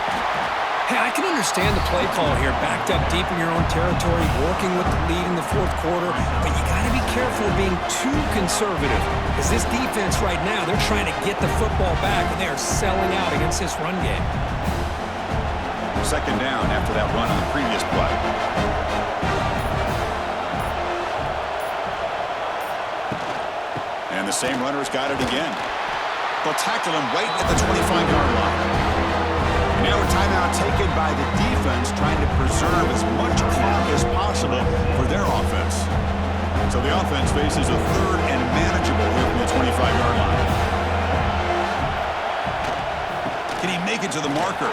Hey, I can understand the play call here, backed up deep in your own territory, working with the lead in the 4th quarter, but you got to be careful of being too conservative, because this defense right now, they're trying to get the football back, and they are selling out against this run game. 2nd down after that run on the previous play. And the same runner's got it again. They'll tackle him right at the 25-yard line. Now a timeout taken by the defense, trying to preserve as much clock as possible for their offense. So the offense faces a 3rd and manageable here from the 25-yard line. Can he make it to the marker?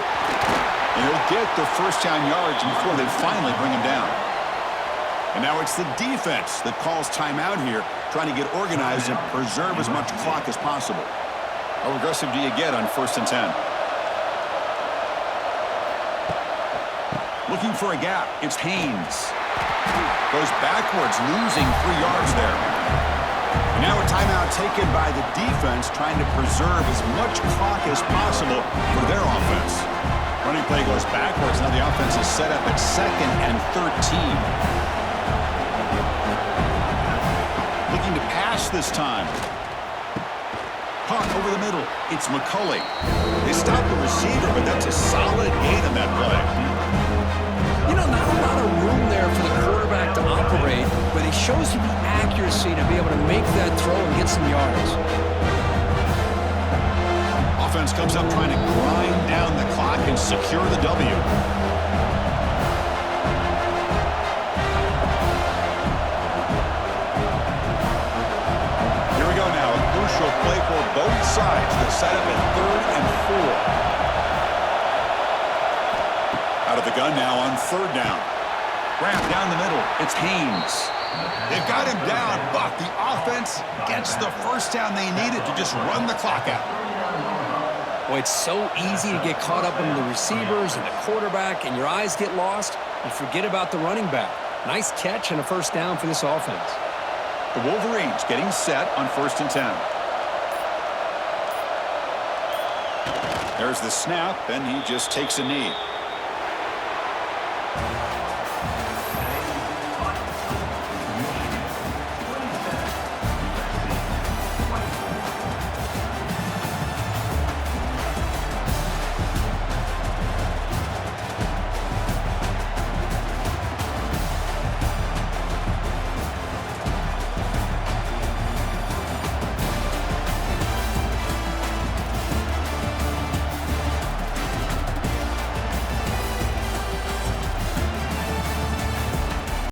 And he'll get the 1st down yards before they finally bring him down. And now it's the defense that calls timeout here, trying to get organized and preserve as much clock as possible. How aggressive do you get on 1st and 10? Looking for a gap. It's Haynes. Goes backwards, losing 3 yards there. And now a timeout taken by the defense, trying to preserve as much clock as possible for their offense. Running play goes backwards. Now the offense is set up at 2nd and 13. Looking to pass this time. Caught over the middle. It's McCulley. They stopped the receiver, but that's a solid gain in that play. You know, not a lot of room there for the quarterback to operate, but he shows you the accuracy to be able to make that throw and get some yards. Offense comes up trying to grind down the clock and secure the W. Here we go now. A crucial play for both sides to set up at 3rd and 4. Out of the gun now on 3rd down. Grab down the middle. It's Haynes. They've got him down, but the offense gets the first down they needed to just run the clock out. Boy, it's so easy to get caught up in the receivers and the quarterback, and your eyes get lost. You forget about the running back. Nice catch and a first down for this offense. The Wolverines getting set on 1st and 10. There's the snap, and he just takes a knee.